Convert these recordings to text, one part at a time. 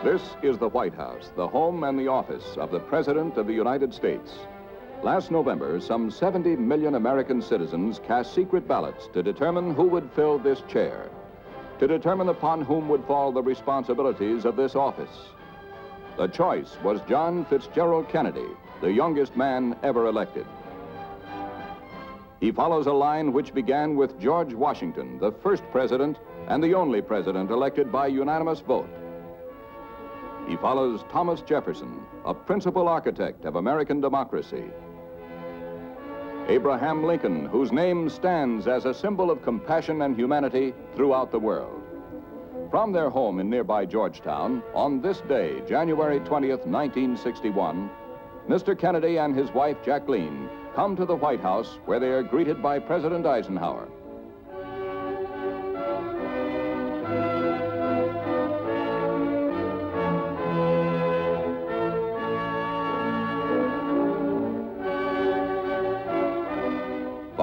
This is the White House, the home and the office of the President of the United States. Last November, some 70 million American citizens cast secret ballots to determine who would fill this chair, to determine upon whom would fall the responsibilities of this office. The choice was John Fitzgerald Kennedy, the youngest man ever elected. He follows a line which began with George Washington, the first president and the only president elected by unanimous vote. He follows Thomas Jefferson, a principal architect of American democracy. Abraham Lincoln, whose name stands as a symbol of compassion and humanity throughout the world. From their home in nearby Georgetown, on this day, January 20th, 1961, Mr. Kennedy and his wife, Jacqueline, come to the White House, where they are greeted by President Eisenhower.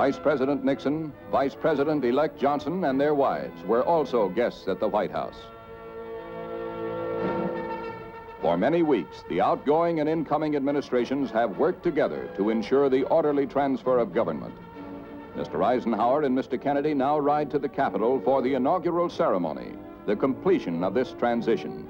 Vice President Nixon, Vice President-elect Johnson, and their wives were also guests at the White House. For many weeks, the outgoing and incoming administrations have worked together to ensure the orderly transfer of government. Mr. Eisenhower and Mr. Kennedy now ride to the Capitol for the inaugural ceremony, the completion of this transition.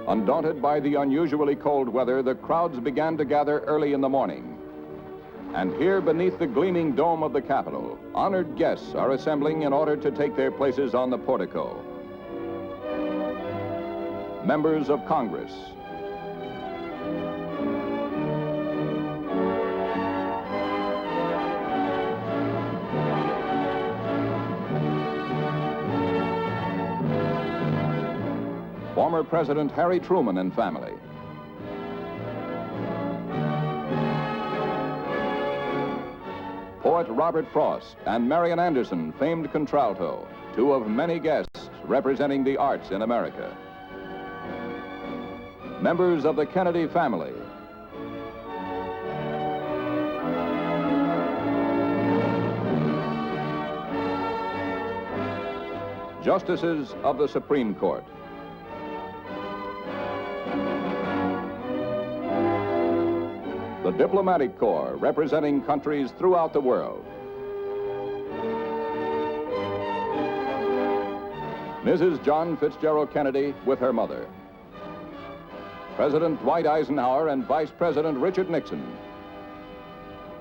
Undaunted by the unusually cold weather, the crowds began to gather early in the morning. And here beneath the gleaming dome of the Capitol, honored guests are assembling in order to take their places on the portico. Members of Congress, former President Harry Truman and family, poet Robert Frost and Marian Anderson, famed contralto, two of many guests representing the arts in America. Members of the Kennedy family, justices of the Supreme Court, the diplomatic corps representing countries throughout the world, Mrs. John Fitzgerald Kennedy with her mother, President Dwight Eisenhower and Vice President Richard Nixon,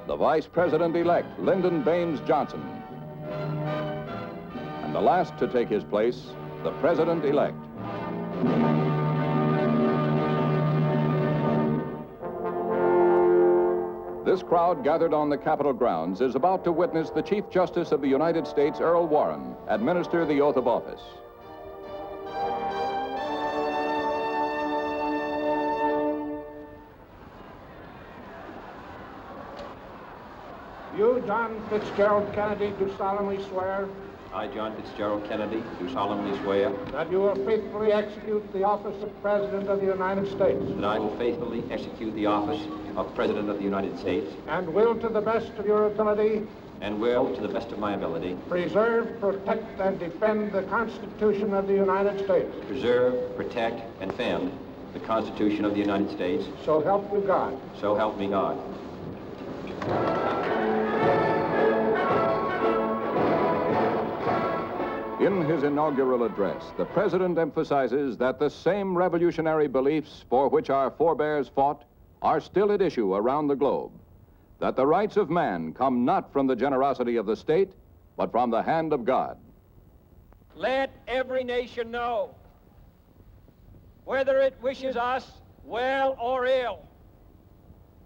the Vice President-elect Lyndon Baines Johnson, and the last to take his place, the President-elect. This crowd gathered on the Capitol grounds is about to witness the Chief Justice of the United States, Earl Warren, administer the oath of office. You, John Fitzgerald Kennedy, do solemnly swear I, John Fitzgerald Kennedy, do solemnly swear that you will faithfully execute the office of President of the United States that I will faithfully execute the office of President of the United States and will, to the best of your ability, and will, to the best of my ability, preserve, protect, and defend the Constitution of the United States. preserve, protect, and defend the Constitution of the United States. So help you God. So help me God. In his inaugural address, the President emphasizes that the same revolutionary beliefs for which our forebears fought are still at issue around the globe. That the rights of man come not from the generosity of the state, but from the hand of God. Let every nation know, whether it wishes us well or ill,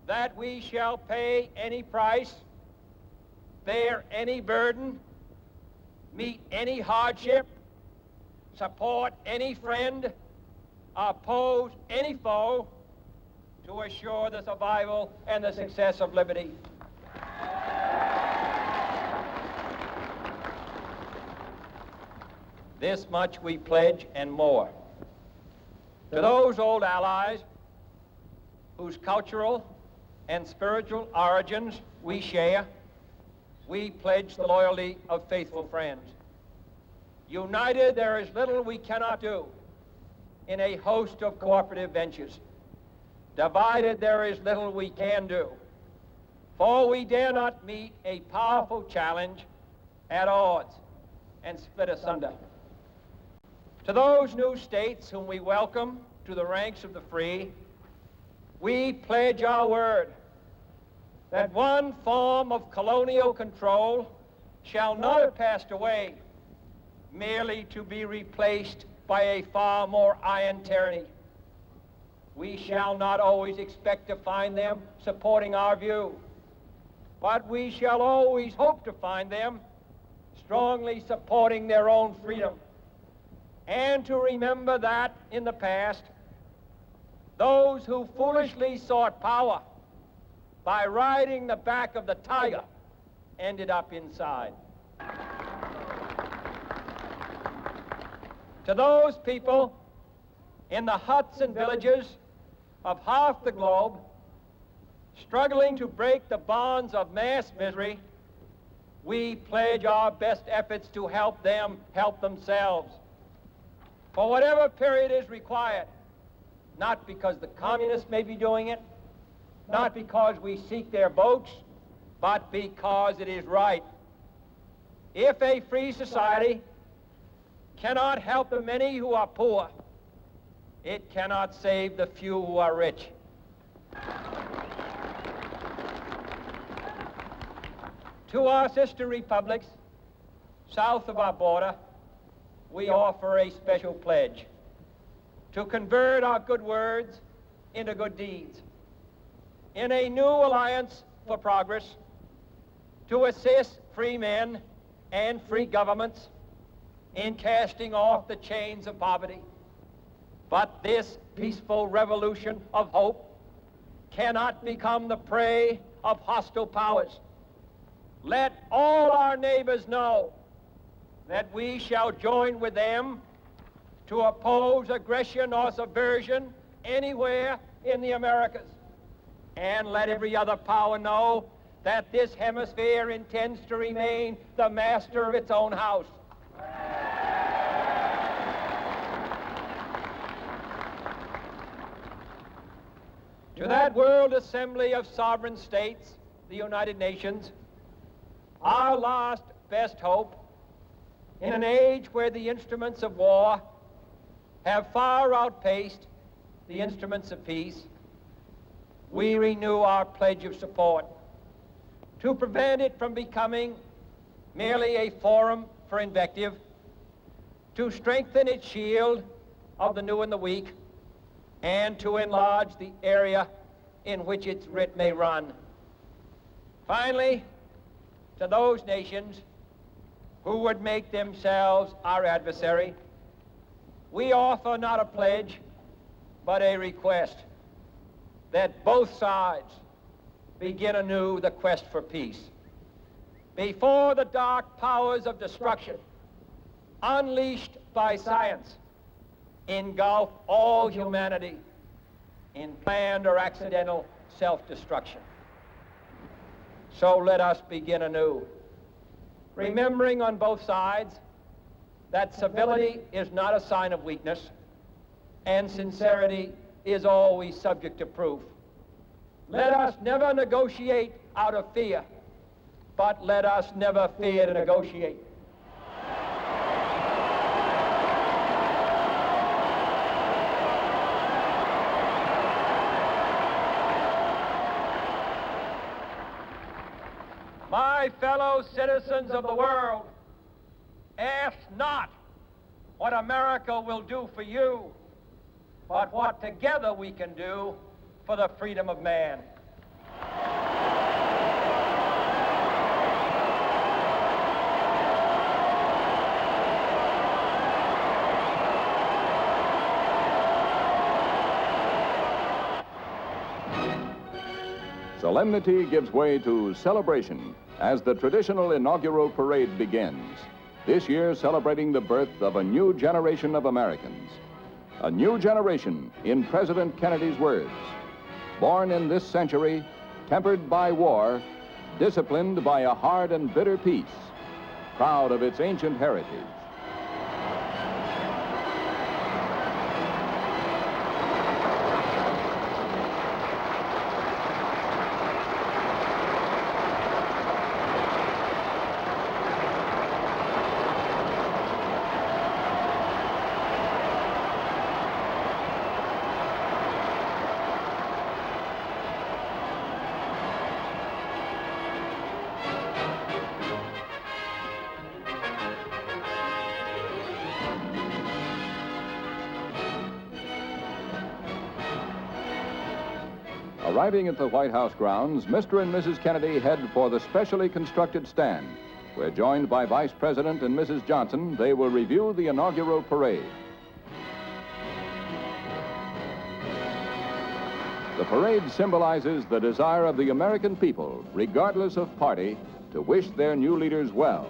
that we shall pay any price, bear any burden, meet any hardship, support any friend, oppose any foe, to assure the survival and the success of liberty. This much we pledge and more. To those old allies whose cultural and spiritual origins we share, we pledge the loyalty of faithful friends. United, there is little we cannot do in a host of cooperative ventures. Divided, there is little we can do, for we dare not meet a powerful challenge at odds and split asunder. To those new states whom we welcome to the ranks of the free, we pledge our word that one form of colonial control shall not have passed away merely to be replaced by a far more iron tyranny. We shall not always expect to find them supporting our view, but we shall always hope to find them strongly supporting their own freedom, and to remember that in the past, those who foolishly sought power by riding the back of the tiger ended up inside. To those people in the huts and villages of half the globe struggling to break the bonds of mass misery, we pledge our best efforts to help them help themselves for whatever period is required, not because the communists may be doing it, not because we seek their votes, but because it is right. If a free society cannot help the many who are poor, it cannot save the few who are rich. To our sister republics south of our border, we offer a special pledge to convert our good words into good deeds. In a new alliance for progress, to assist free men and free governments in casting off the chains of poverty. But this peaceful revolution of hope cannot become the prey of hostile powers. Let all our neighbors know that we shall join with them to oppose aggression or subversion anywhere in the Americas. And let every other power know that this hemisphere intends to remain the master of its own house. To that World Assembly of Sovereign States, the United Nations, our last best hope, in an age where the instruments of war have far outpaced the instruments of peace, we renew our pledge of support to prevent it from becoming merely a forum for invective, to strengthen its shield of the new and the weak, and to enlarge the area in which its writ may run. Finally, to those nations who would make themselves our adversary, we offer not a pledge, but a request that both sides begin anew the quest for peace. Before the dark powers of destruction, unleashed by science, engulf all humanity in planned or accidental self-destruction. So let us begin anew, remembering on both sides that civility is not a sign of weakness, and sincerity is always subject to proof. Let us never negotiate out of fear, but let us never fear to negotiate. My fellow citizens of the world, ask not what America will do for you, but what together we can do for the freedom of man. Solemnity gives way to celebration as the traditional inaugural parade begins. this year celebrating the birth of a new generation of Americans. A new generation, in President Kennedy's words, born in this century, tempered by war, disciplined by a hard and bitter peace, proud of its ancient heritage. Arriving at the White House grounds, Mr. and Mrs. Kennedy head for the specially constructed stand, where, joined by Vice President and Mrs. Johnson, they will review the inaugural parade. The parade symbolizes the desire of the American people, regardless of party, to wish their new leaders well.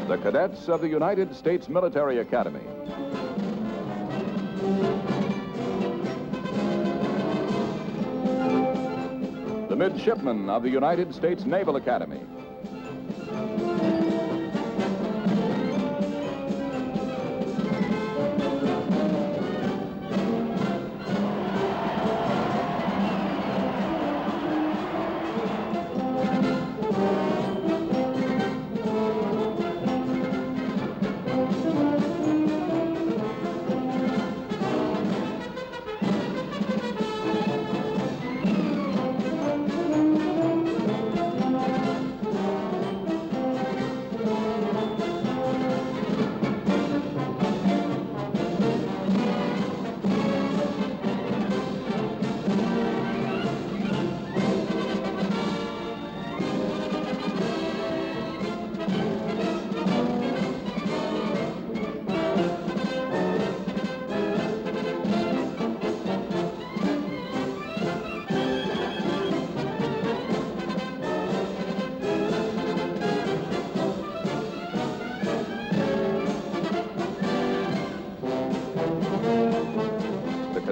The cadets of the United States Military Academy. The midshipmen of the United States Naval Academy.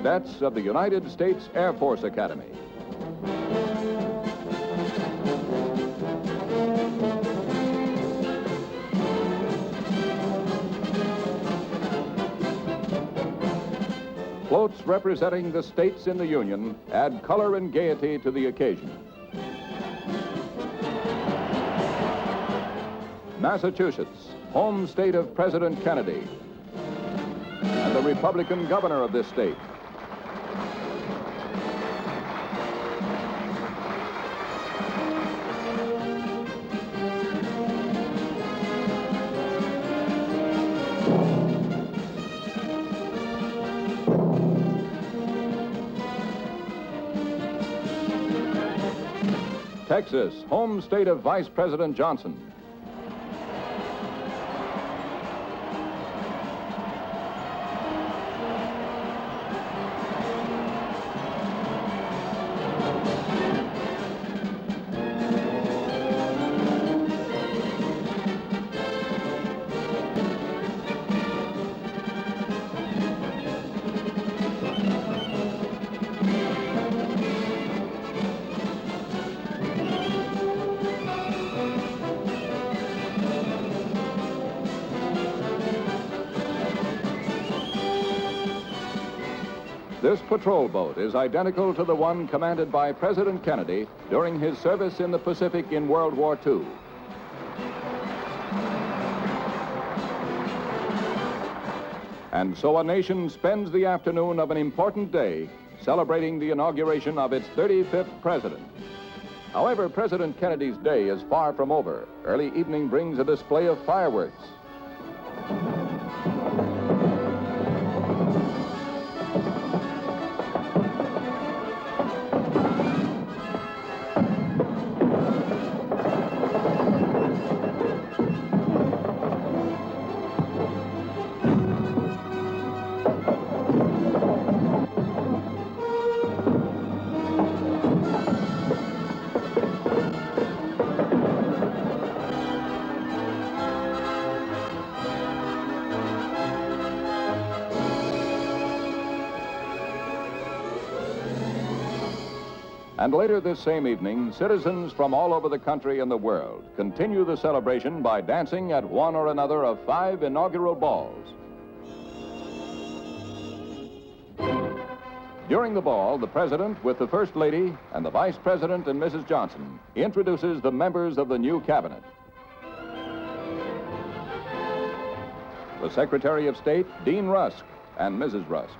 Cadets of the United States Air Force Academy. Floats representing the states in the Union add color and gaiety to the occasion. Massachusetts, home state of President Kennedy, and the Republican governor of this state. Texas, home state of Vice President Johnson. This patrol boat is identical to the one commanded by President Kennedy during his service in the Pacific in World War II. And so a nation spends the afternoon of an important day celebrating the inauguration of its 35th president. However, President Kennedy's day is far from over. Early evening brings a display of fireworks. And later this same evening, citizens from all over the country and the world continue the celebration by dancing at one or another of 5 inaugural balls. During the ball, the President, with the First Lady and the Vice President and Mrs. Johnson, introduces the members of the new cabinet. The Secretary of State, Dean Rusk, and Mrs. Rusk.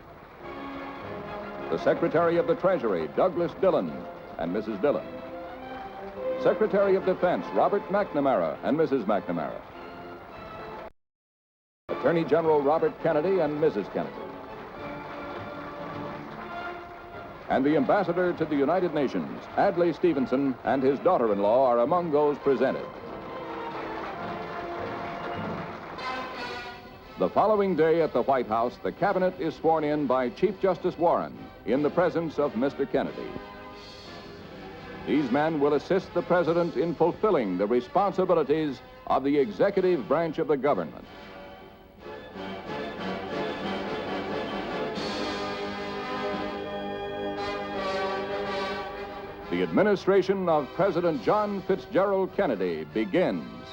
The Secretary of the Treasury, Douglas Dillon, and Mrs. Dillon. Secretary of Defense, Robert McNamara, and Mrs. McNamara. Attorney General Robert Kennedy and Mrs. Kennedy. And the Ambassador to the United Nations, Adlai Stevenson, and his daughter-in-law are among those presented. The following day at the White House, the cabinet is sworn in by Chief Justice Warren in the presence of Mr. Kennedy. These men will assist the President in fulfilling the responsibilities of the executive branch of the government. The administration of President John Fitzgerald Kennedy begins.